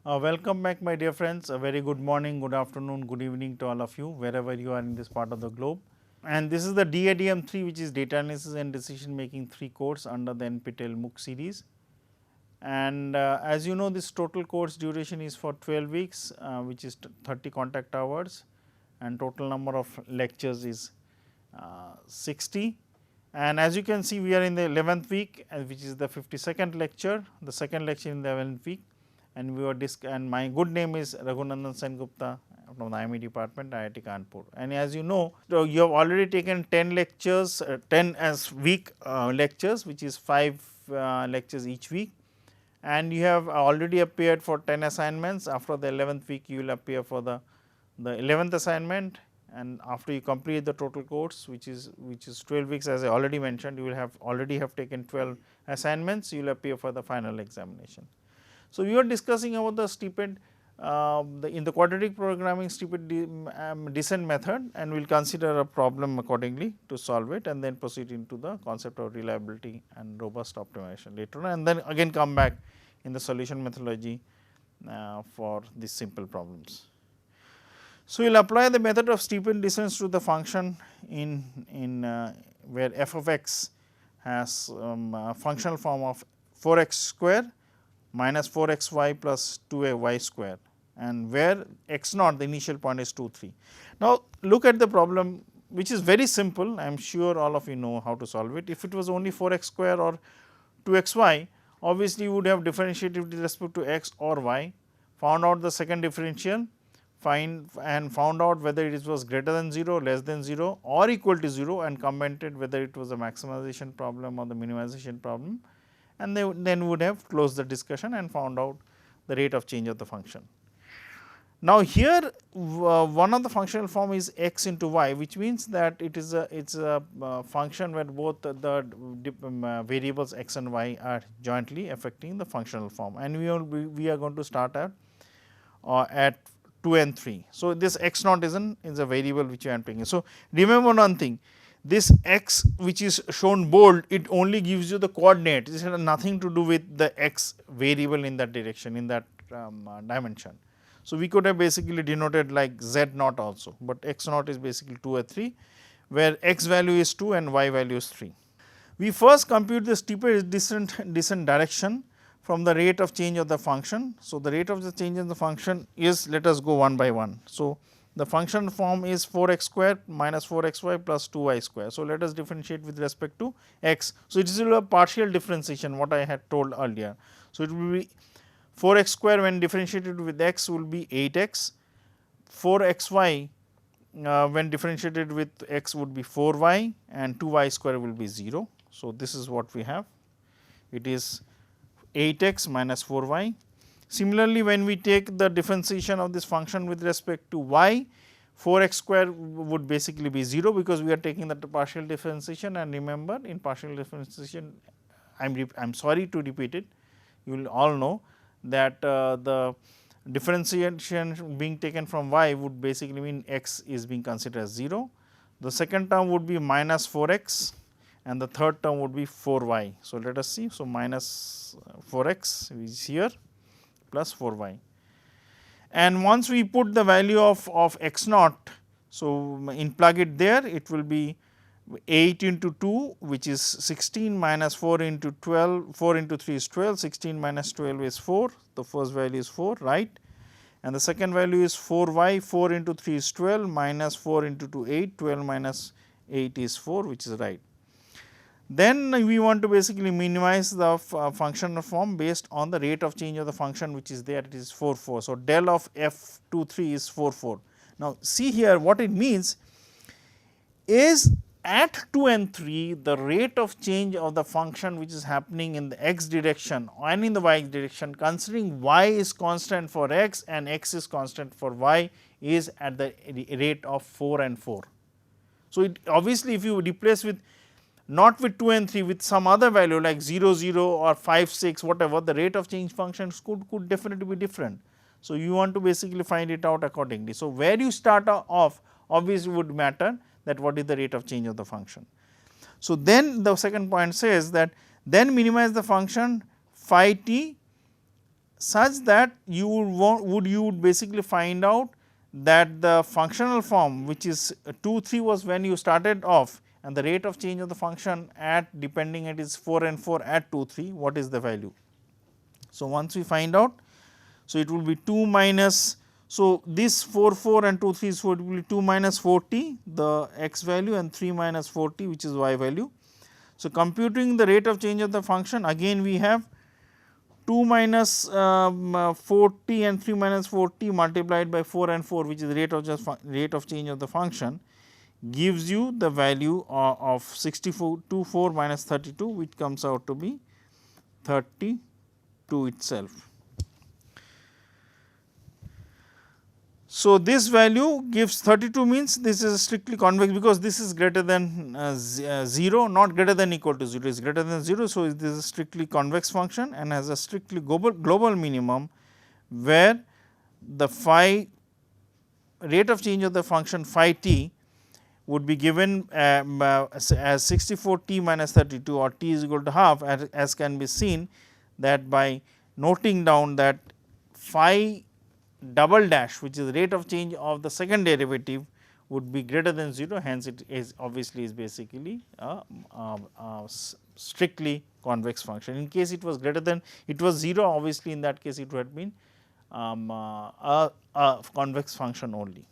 Welcome back my dear friends, a very good morning, good afternoon, good evening to all of you wherever you are in this part of the globe. And this is the DADM 3 which is data analysis and decision making 3 course under the NPTEL MOOC series. And as you know, this total course duration is for 12 weeks which is 30 contact hours, and total number of lectures is 60. And as you can see, we are in the 11th week which is the 52nd lecture, the second lecture in the 11th week. And we were and my good name is Raghunandan Sengupta from the IME department, IIT Kanpur. And as you know, you have already taken 10 lectures, 10 as week lectures, which is 5 lectures each week, and you have already appeared for 10 assignments. After the 11th week, you will appear for the 11th assignment, and after you complete the total course, which is 12 weeks, as I already mentioned, you will already have taken 12 assignments, you will appear for the final examination. So, we are discussing about the stipend in the quadratic programming stipend descent method, and we will consider a problem accordingly to solve it, and then proceed into the concept of reliability and robust optimization later on, and then again come back in the solution methodology for these simple problems. So, we will apply the method of stipend descent to the function in where f of x has a functional form of 4x square minus 4xy plus 2ay square, and where x naught the initial point is 2 3. Now, look at the problem, which is very simple. I am sure all of you know how to solve it. If it was only 4x square or 2xy, obviously you would have differentiated with respect to x or y, found out the second differential, found out whether it was greater than 0, less than 0 or equal to 0, and commented whether it was a maximization problem or the minimization problem, and then would have closed the discussion and found out the rate of change of the function. Now, here one of the functional form is x into y, which means that it is a function where both the variables x and y are jointly affecting the functional form, and we are going to start at 2 and 3. So, this x naught is a variable which I am taking. So, remember one thing, this x which is shown bold, it only gives you the coordinate, it has nothing to do with the x variable in that direction, in that dimension. So, we could have basically denoted like z naught also, but x naught is basically 2 or 3, where x value is 2 and y value is 3. We first compute the steepest descent direction from the rate of change of the function. So, the rate of the change of the function is, let us go one by one. So, the function form is 4x square minus 4xy plus 2y square. So, let us differentiate with respect to x. So, it is a partial differentiation, what I had told earlier. So, it will be 4x square when differentiated with x will be 8x, 4xy when differentiated with x would be 4y, and 2y square will be 0. So, this is what we have, it is 8x minus 4y. Similarly, when we take the differentiation of this function with respect to y, 4x square would basically be 0, because we are taking the partial differentiation, and remember in partial differentiation, I am sorry to repeat it, you will all know that the differentiation being taken from y would basically mean x is being considered as 0. The second term would be minus 4x, and the third term would be 4y. So, let us see. So, minus 4x is here plus 4y, and once we put the value of x naught, so in plug it there, it will be 8 into 2, which is 16, minus 4 into 12, 4 into 3 is 12, 16 minus 12 is 4, the first value is 4, right, and the second value is 4y, 4 into 3 is 12, minus 4 into 2 8, 12 minus 8 is 4, which is right. Then we want to basically minimize the function form based on the rate of change of the function which is there, it is 4 4. So, del of f 2 3 is 4 4. Now, see here what it means is at 2 and 3 the rate of change of the function which is happening in the x direction and in the y direction, considering y is constant for x and x is constant for y, is at the rate of 4 and 4. So, it obviously if you replace with not with 2 and 3, with some other value like 0 0 or 5 6, whatever, the rate of change functions could definitely be different. So, you want to basically find it out accordingly. So, where you start off obviously would matter, that what is the rate of change of the function. So, then the second point says that then minimize the function phi t such that you would basically find out that the functional form, which is 2 3 was when you started off, and the rate of change of the function at depending it is 4 and 4 at 2 3, what is the value. So, once we find out, so it will be 2 minus, so this 4 4 and 2 3, so it will be 2 minus 40 the x value and 3 minus 40 which is y value. So, computing the rate of change of the function, again we have 2 minus 40 and 3 minus 40 multiplied by 4 and 4, which is the rate of change of the function, gives you the value of 64 minus 32, which comes out to be 32 itself. So, this value gives 32, means this is strictly convex, because this is greater than 0, not greater than equal to 0, is greater than 0. So, this is a strictly convex function and has a strictly global minimum, where the phi rate of change of the function phi t would be given as 64 t minus 32, or t is equal to half, as can be seen that by noting down that phi double dash, which is the rate of change of the second derivative, would be greater than 0. Hence, it is obviously is basically a strictly convex function. In case it was greater than, it was 0, obviously in that case it would have been a convex function only.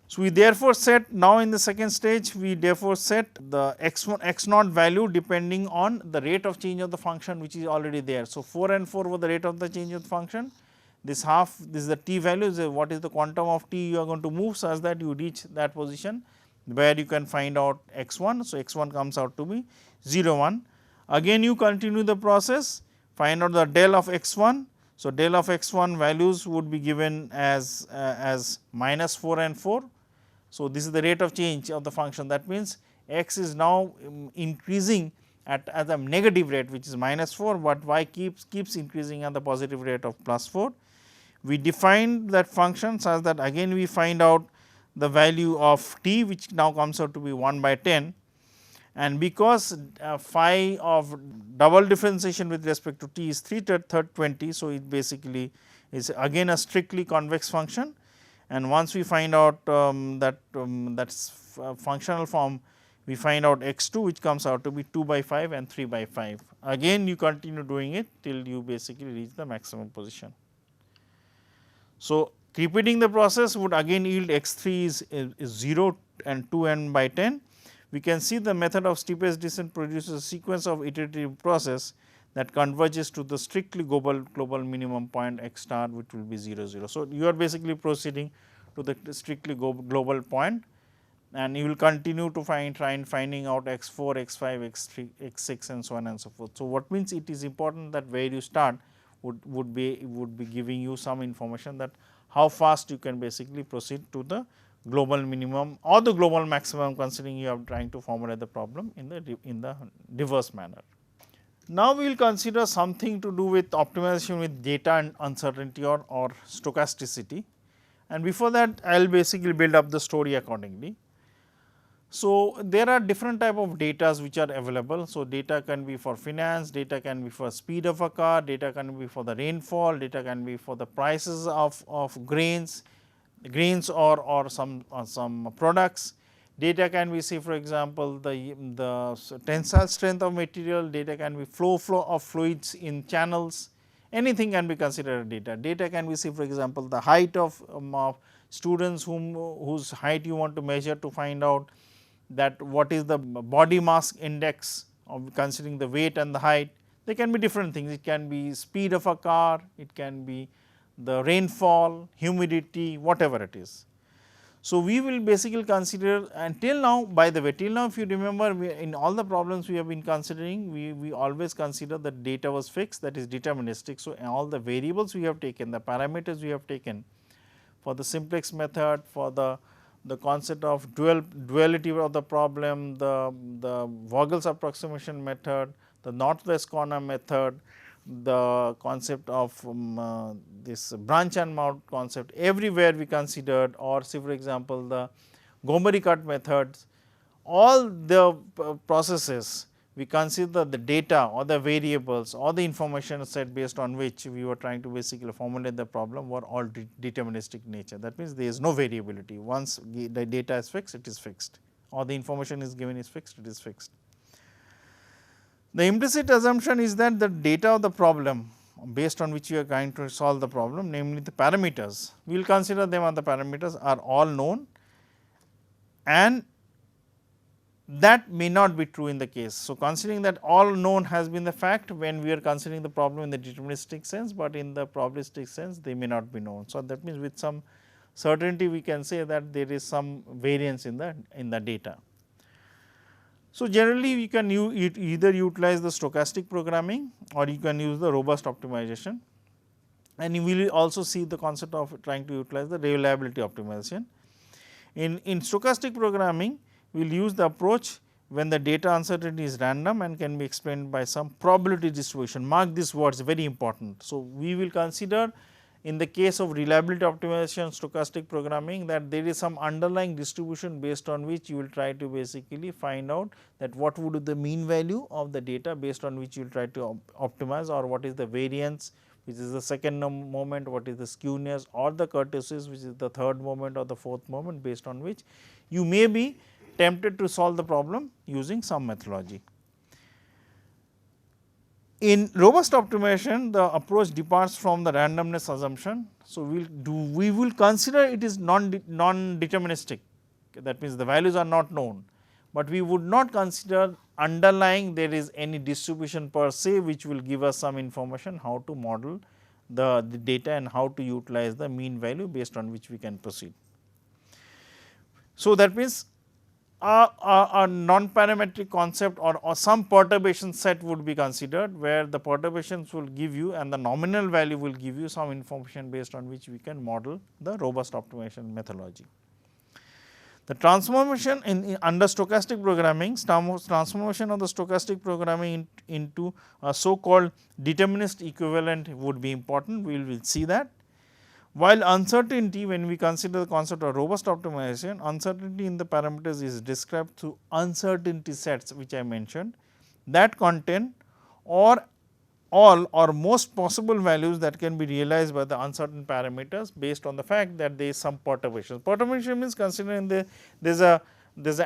So, we therefore set, now in the second stage we therefore set the x naught value depending on the rate of change of the function, which is already there. So, 4 and 4 were the rate of the change of the function, this half, this is the t value, is what is the quantum of t you are going to move such that you reach that position where you can find out x 1. So, x 1 comes out to be 0 1. Again you continue the process, find out the del of x 1. So, del of x 1 values would be given as minus 4 and 4. So, this is the rate of change of the function, that means x is now increasing at a negative rate, which is minus 4, but y keeps increasing at the positive rate of plus 4. We define that function such that again we find out the value of t, which now comes out to be 1 by 10, and because phi of double differentiation with respect to t is 3/20. So, it basically is again a strictly convex function, and once we find out that functional form, we find out x 2, which comes out to be 2 by 5 and 3 by 5. Again you continue doing it till you basically reach the maximum position. So, repeating the process would again yield x 3 is 0 and 2 n by 10. We can see the method of steepest descent produces a sequence of iterative process that converges to the strictly global minimum point x star, which will be 0 0. So, you are basically proceeding to the strictly global point, and you will continue to finding out x 4, x 5, x 3, x 6 and so on and so forth. So, what means it is important that where you start would be giving you some information that how fast you can basically proceed to the global minimum or the global maximum, considering you are trying to formulate the problem in the reverse manner. Now, we will consider something to do with optimization with data and uncertainty or stochasticity, and before that I will basically build up the story accordingly. So, there are different type of data which are available. So, data can be for finance, data can be for speed of a car, data can be for the rainfall, data can be for the prices of grains or some products. Data can be, say for example, the tensile strength of material, data can be flow of fluids in channels, anything can be considered data. Data can be, say for example, the height of students whose height you want to measure to find out that what is the body mass index of considering the weight and the height. There can be different things, it can be speed of a car, it can be the rainfall, humidity, whatever it is. So, we will basically consider, and till now, by the way, till now if you remember, in all the problems we have been considering, we always consider that data was fixed, that is deterministic. So, all the variables we have taken, the parameters we have taken for the simplex method, for the concept of duality of the problem, the Vogel's approximation method, the northwest corner method, the concept of this branch and mount concept, everywhere we considered, or say for example, the Gomery cut methods, all the processes we consider the data or the variables or the information set based on which we were trying to basically formulate the problem were all deterministic nature. That means, there is no variability. Once the data is fixed, it is fixed, or the information is given is fixed, it is fixed. The implicit assumption is that the data of the problem based on which you are going to solve the problem, namely the parameters, we will consider them as the parameters are all known, and that may not be true in the case. So, considering that all known has been the fact when we are considering the problem in the deterministic sense, but in the probabilistic sense they may not be known. So, that means, with some certainty we can say that there is some variance in the data. So, generally we can either utilize the stochastic programming or you can use the robust optimization, and you will also see the concept of trying to utilize the reliability optimization. In stochastic programming, we will use the approach when the data uncertainty is random and can be explained by some probability distribution. Mark these words, very important. So, we will consider in the case of reliability optimization stochastic programming that there is some underlying distribution based on which you will try to basically find out that what would be the mean value of the data based on which you will try to optimize, or what is the variance which is the second moment, what is the skewness or the kurtosis which is the third moment or the fourth moment, based on which you may be tempted to solve the problem using some methodology. In robust optimization, the approach departs from the randomness assumption. So, we will consider it is non-deterministic, that means, the values are not known, but we would not consider underlying there is any distribution per se which will give us some information how to model the data and how to utilize the mean value based on which we can proceed. So, that means, a non-parametric concept or some perturbation set would be considered, where the perturbations will give you and the nominal value will give you some information based on which we can model the robust optimization methodology. The transformation under stochastic programming, transformation of the stochastic programming into a so called determinist equivalent would be important, we will see that. While uncertainty, when we consider the concept of robust optimization, uncertainty in the parameters is described through uncertainty sets which I mentioned, that contain or all or most possible values that can be realized by the uncertain parameters based on the fact that there is some perturbation. Perturbation means considering there is a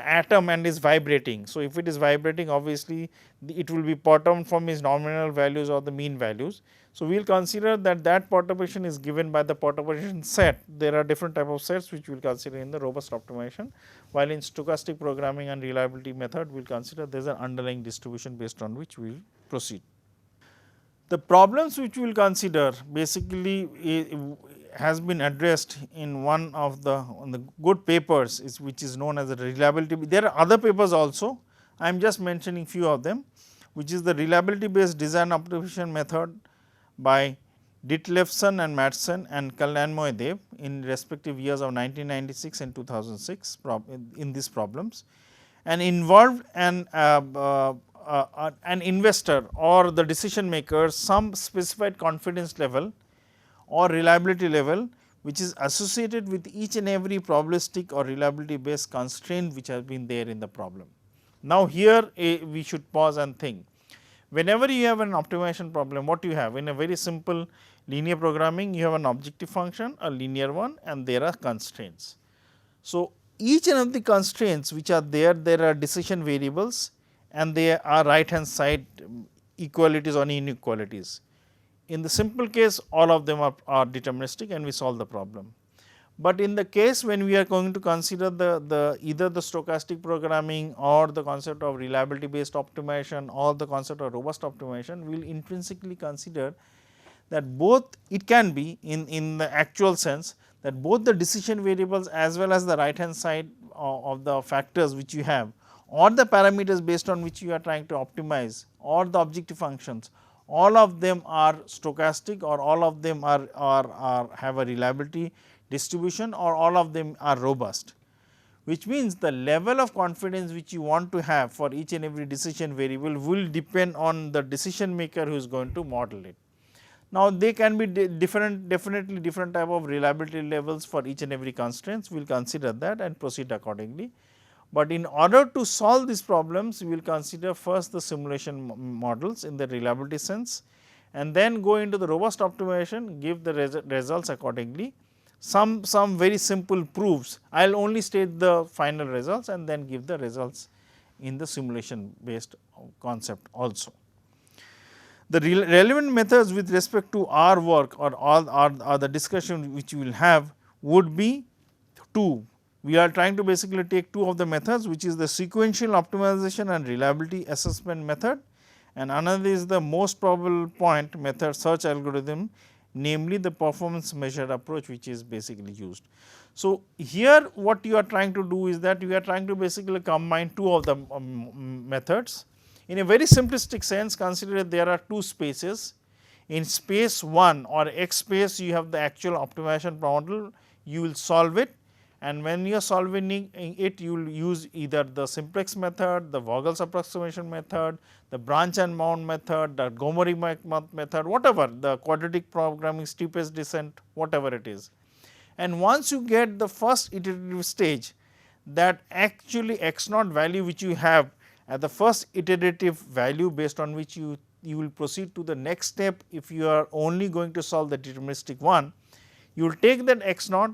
atom and is vibrating. So, if it is vibrating, obviously it will be perturbed from its nominal values or the mean values. So, we will consider that perturbation is given by the perturbation set. There are different type of sets which we will consider in the robust optimization, while in stochastic programming and reliability method we will consider there is an underlying distribution based on which we will proceed. The problems which we will consider basically has been addressed in one of the good papers which is known as the reliability. There are other papers also, I am just mentioning few of them, which is the reliability based design optimization method by Ditlevson and Madsen and Kalyanmoy-Dev in respective years of 1996 and 2006 in these problems, and involved an investor or the decision maker some specified confidence level or reliability level which is associated with each and every probabilistic or reliability based constraint which has been there in the problem. Now, here we should pause and think. Whenever you have an optimization problem, what you have in a very simple linear programming, you have an objective function, a linear one, and there are constraints. So, each and every constraints which are there are decision variables and they are right hand side equalities or inequalities. In the simple case, all of them are deterministic and we solve the problem. But in the case when we are going to consider either the stochastic programming or the concept of reliability based optimization or the concept of robust optimization, we will intrinsically consider that both it can be in the actual sense that both the decision variables as well as the right hand side of the factors which you have or the parameters based on which you are trying to optimize or the objective functions, all of them are stochastic or all of them are have a reliability distribution or all of them are robust, which means the level of confidence which you want to have for each and every decision variable will depend on the decision maker who is going to model it. Now, they can be definitely different type of reliability levels for each and every constraints, we will consider that and proceed accordingly. But in order to solve these problems, we will consider first the simulation models in the reliability sense, and then go into the robust optimization, give the results accordingly. Some very simple proofs, I will only state the final results and then give the results in the simulation based concept also. The relevant methods with respect to our work or all are the discussion which we will have would be two. We are trying to basically take two of the methods, which is the sequential optimization and reliability assessment method, and another is the most probable point method search algorithm, namely the performance measured approach, which is basically used. So, here what you are trying to do is that you are trying to basically combine two of the methods. In a very simplistic sense, consider there are two spaces. In space 1 or x space, you have the actual optimization model, you will solve it, and when you are solving it, you will use either the simplex method, the Vogel's approximation method, the branch and bound method, the Gomory method, whatever, the quadratic programming, steepest descent, whatever it is. And once you get the first iterative stage, that actually x naught value which you have at the first iterative value based on which you will proceed to the next step. If you are only going to solve the deterministic one, you will take that x naught,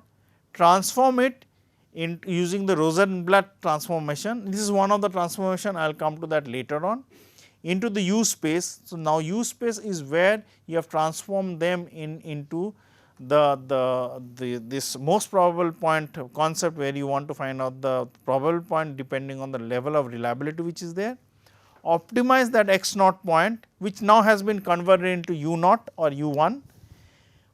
transform it in using the Rosenblatt transformation. This is one of the transformation, I will come to that later on, into the U space. So, now U space is where you have transformed them into this most probable point concept, where you want to find out the probable point depending on the level of reliability which is there. Optimize that x naught point, which now has been converted into U naught or U 1.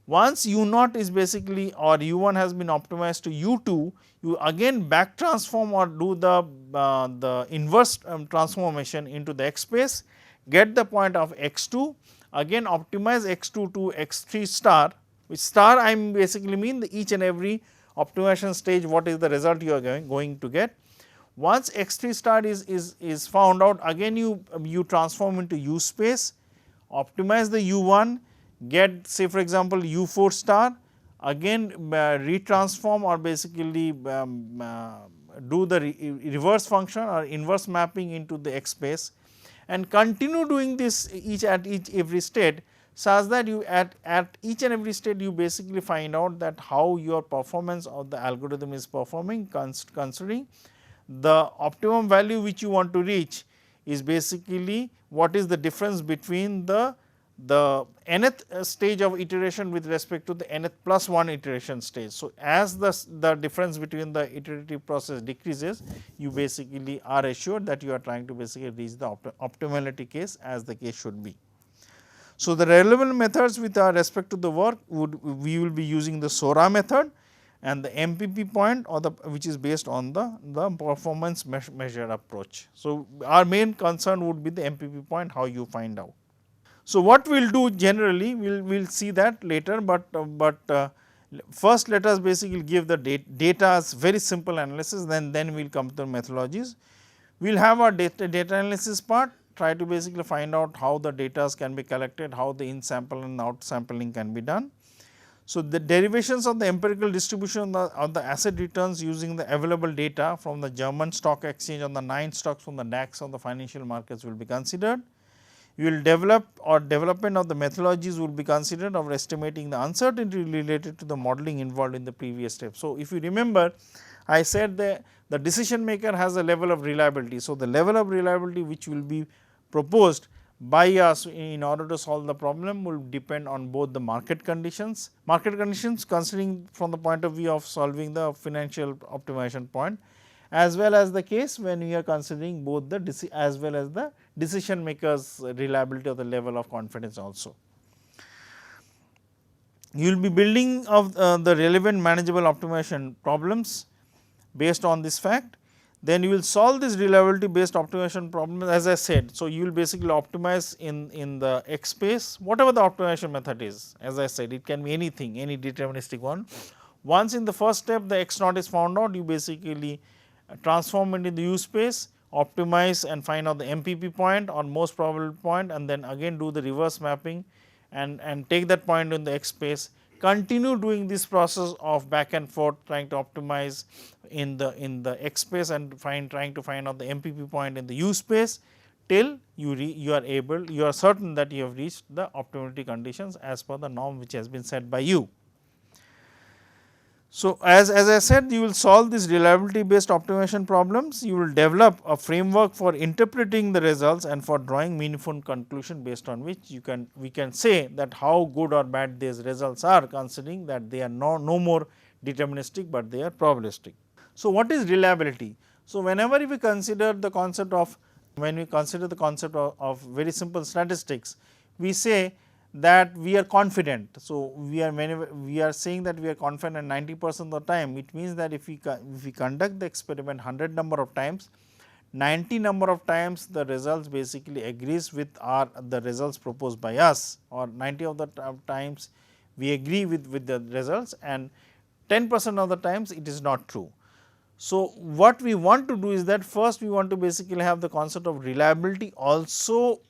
Once U naught is basically or U 1 has been optimized to U 2, you again back transform or do the inverse transformation into the x space, get the point of x 2, again optimize x 2 to x 3 star, which star I basically mean the each and every optimization stage what is the result you are going to get. Once x 3 star is found out, again you transform into U space, optimize the U 1, get say for example U 4 star, again retransform or basically do the reverse function or inverse mapping into the x space, and continue doing this at every state, such that you at each and every state you basically find out that how your performance of the algorithm is performing, considering the optimum value which you want to reach is basically what is the difference between the nth stage of iteration with respect to the nth plus 1 iteration stage. So, as the difference between the iterative process decreases, you basically are assured that you are trying to basically reach the optimality case as the case should be. So, the relevant methods with respect to the work we will be using the SORA method and the MPP point or which is based on the performance measure approach. So, our main concern would be the MPP point, how you find out. So, what we will do generally, we will see that later, but first let us basically give the data as very simple analysis, then we will come to the methodologies. We will have our data analysis part, try to basically find out how the data can be collected, how the in sample and out sampling can be done. So, the derivations of the empirical distribution of the asset returns using the available data from the German stock exchange on the 9 stocks from the DAX on the financial markets will be considered. You will develop or development of the methodologies will be considered of estimating the uncertainty related to the modeling involved in the previous step. So, if you remember, I said the decision maker has a level of reliability. So, the level of reliability which will be proposed by us in order to solve the problem will depend on both the market conditions considering from the point of view of solving the financial optimization point, as well as the case when we are considering both the as well as the decision makers reliability of the level of confidence also. You will be building of the relevant manageable optimization problems based on this fact. Then you will solve this reliability based optimization problem as I said. So, you will basically optimize in the x space whatever the optimization method is, as I said it can be anything, any deterministic one. Once in the first step the x naught is found out, you basically transform into the U space, optimize and find out the MPP point or most probable point, and then again do the reverse mapping and take that point in the x space, continue doing this process of back and forth trying to optimize in the X space and trying to find out the MPP point in the U space till you are certain that you have reached the optimality conditions as per the norm which has been set by you. So, as I said, you will solve these reliability based optimization problems, you will develop a framework for interpreting the results and for drawing meaningful conclusion based on which we can say that how good or bad these results are, considering that they are no more deterministic, but they are probabilistic. So, what is reliability? So, whenever we consider the concept of very simple statistics, we say that we are confident. So, we are saying that we are confident 90% of the time. It means that if we conduct the experiment 100 number of times, 90 number of times the results basically agrees with the results proposed by us, or 90 of the times we agree with the results, and 10% of the times it is not true. So, what we want to do is that first we want to basically have the concept of reliability also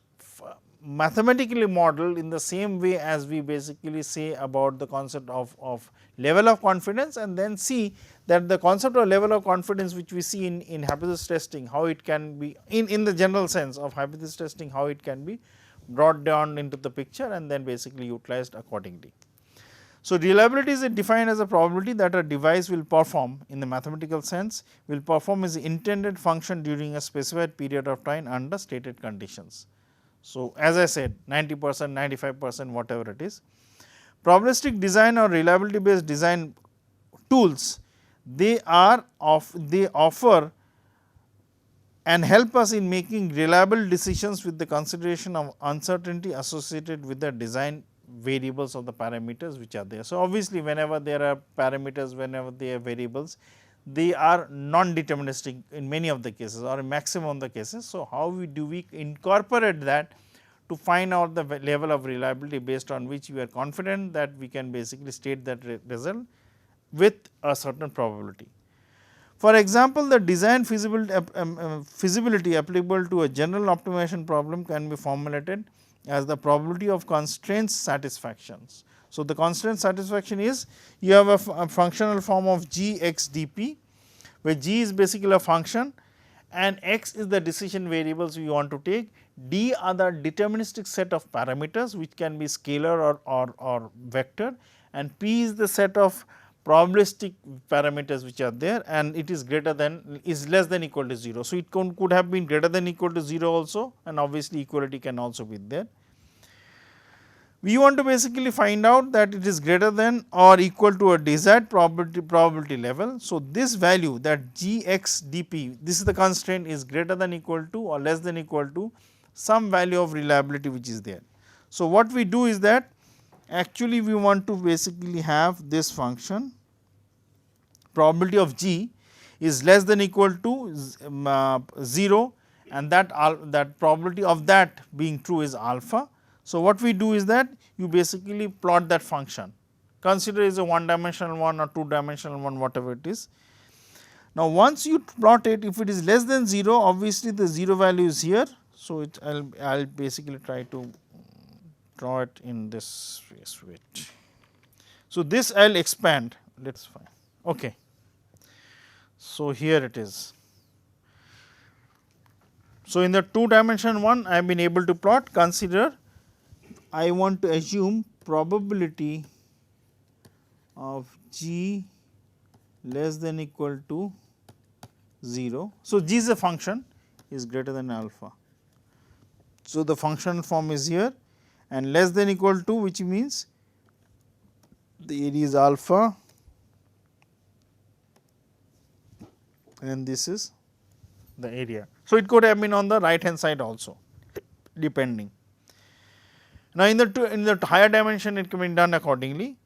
mathematically modeled in the same way as we basically say about the concept of level of confidence, and then see that the concept of level of confidence which we see in hypothesis testing, how it can be in the general sense of hypothesis testing, how it can be brought down into the picture and then basically utilized accordingly. So, reliability is defined as a probability that a device will perform in the mathematical sense, will perform its intended function during a specified period of time under stated conditions. So, as I said 90%, 95%, whatever it is. Probabilistic design or reliability based design tools, they offer and help us in making reliable decisions with the consideration of uncertainty associated with the design variables of the parameters which are there. So, obviously, whenever there are parameters, whenever there are variables, they are non-deterministic in many of the cases or in maximum of the cases. So, how do we incorporate that to find out the level of reliability based on which we are confident that we can basically state that result with a certain probability. For example, the design feasibility applicable to a general optimization problem can be formulated as the probability of constraints satisfactions. So, the constraint satisfaction is you have a functional form of g x dp, where g is basically a function and x is the decision variables we want to take, d are the deterministic set of parameters which can be scalar or vector, and p is the set of probabilistic parameters which are there, and it is less than equal to 0. So, it could have been greater than equal to 0 also, and obviously equality can also be there. We want to basically find out that it is greater than or equal to a desired probability level. So, this value that g x dp, this is the constraint, is greater than equal to or less than equal to some value of reliability which is there. So, what we do is that actually we want to basically have this function probability of g is less than equal to 0, and that probability of that being true is alpha. So, what we do is that you basically plot that function, consider is a one dimensional one or two dimensional one, whatever it is. Now, once you plot it, if it is less than 0, obviously the 0 value is here. So, I will basically try to draw it in this way. So, this I will expand, let us find. Okay. So, here it is. So, in the 2 dimension one I have been able to plot, consider I want to assume probability of g less than equal to 0. So, g is a function is greater than alpha. So, the functional form is here and less than equal to, which means the area is alpha and this is the area. So, it could have been on the right hand side also depending. Now, in the higher dimension it can be done accordingly.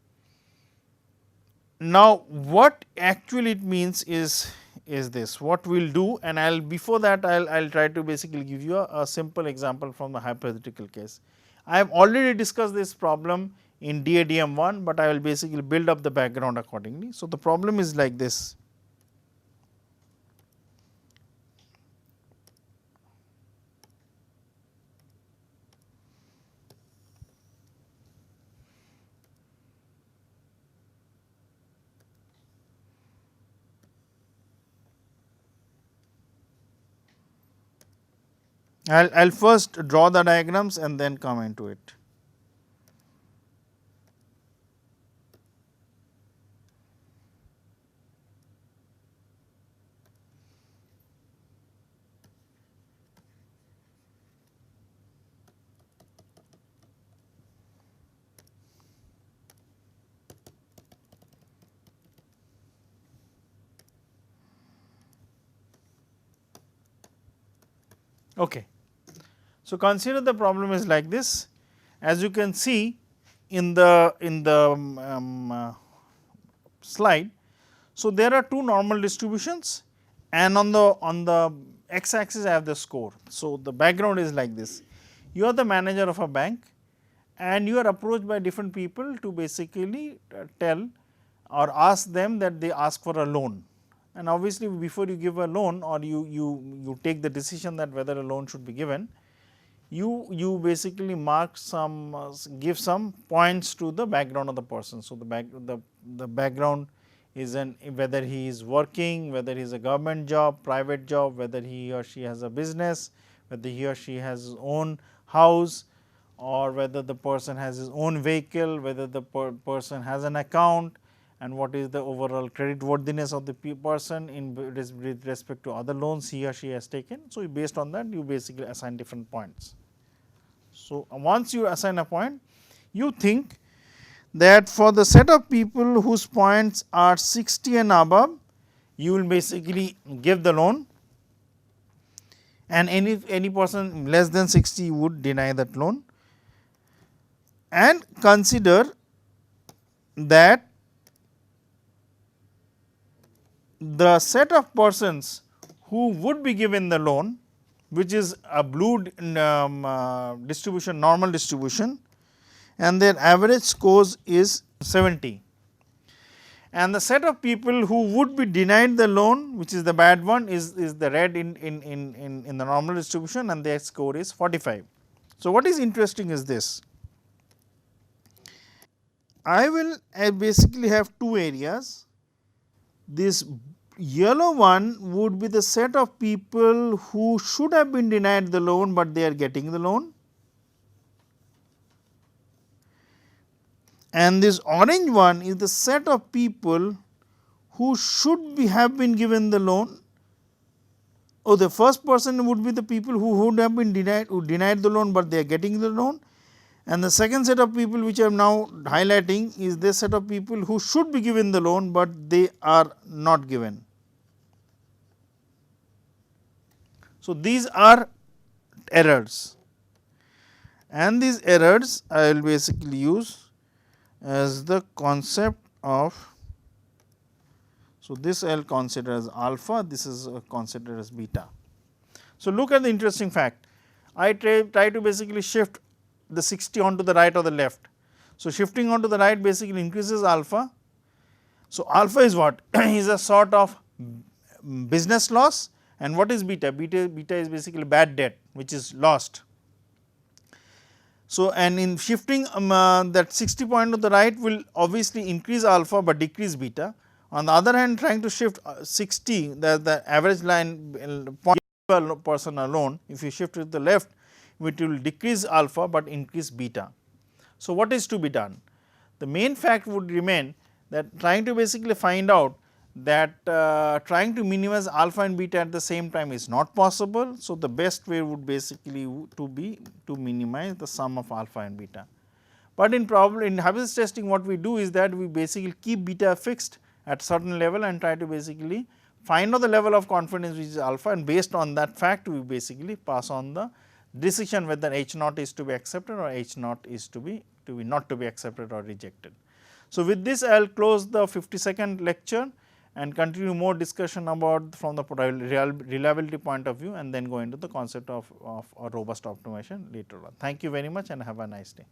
Now, what actually it means is this, what we will do, and before that I will try to basically give you a simple example from the hypothetical case. I have already discussed this problem in DADM 1, but I will basically build up the background accordingly. So, the problem is like this. I'll first draw the diagrams and then come into it. Okay. So, consider the problem is like this. As you can see in the slide. So, there are two normal distributions and on the x axis I have the score. So, the background is like this. You are the manager of a bank and you are approached by different people to basically tell or ask them that they ask for a loan. And obviously, before you give a loan or you take the decision that whether a loan should be given, you basically mark some give some points to the background of the person. So, the background is whether he is working, whether he is a government job, private job, whether he or she has a business, whether he or she has his own house, or whether the person has his own vehicle, whether the person has an account, and what is the overall credit worthiness of the person in with respect to other loans he or she has taken. So, based on that you basically assign different points. So, once you assign a point, you think that for the set of people whose points are 60 and above, you will basically give the loan, and any person less than 60 would deny that loan. And consider that the set of persons who would be given the loan, which is a blue distribution, normal distribution, and their average scores is 70. And the set of people who would be denied the loan, which is the bad one, is the red in the normal distribution, and their score is 45. So, what is interesting is this. I will basically have two areas. This yellow one would be the set of people who should have been denied the loan, but they are getting the loan, and this orange one is the set of people who should have been given the loan. Oh, the first person would be the people who would have been denied the loan, but they are getting the loan, and the second set of people which I am now highlighting is this set of people who should be given the loan, but they are not given. So, these are errors, and these errors I will basically use as the concept of. So, this I will consider as alpha, this is considered as beta. So, look at the interesting fact. I try to basically shift the 60 onto the right or the left. So, shifting onto the right basically increases alpha. So, alpha is what? Is a sort of business loss, and what is beta? Beta is basically bad debt which is lost. So, and in shifting that 60 point to the right will obviously increase alpha, but decrease beta. On the other hand, trying to shift 60, the average line point person alone, if you shift to the left, it will decrease alpha, but increase beta. So, what is to be done? The main fact would remain that trying to basically find out that trying to minimize alpha and beta at the same time is not possible. So, the best way would basically to minimize the sum of alpha and beta. But in hypothesis testing, what we do is that we basically keep beta fixed at certain level and try to basically find out the level of confidence which is alpha, and based on that fact we basically pass on the decision whether H naught is to be accepted or H naught is to be not to be accepted or rejected. So, with this I will close the 52nd lecture and continue more discussion about from the reliability point of view, and then go into the concept of a robust optimization later on. Thank you very much and have a nice day.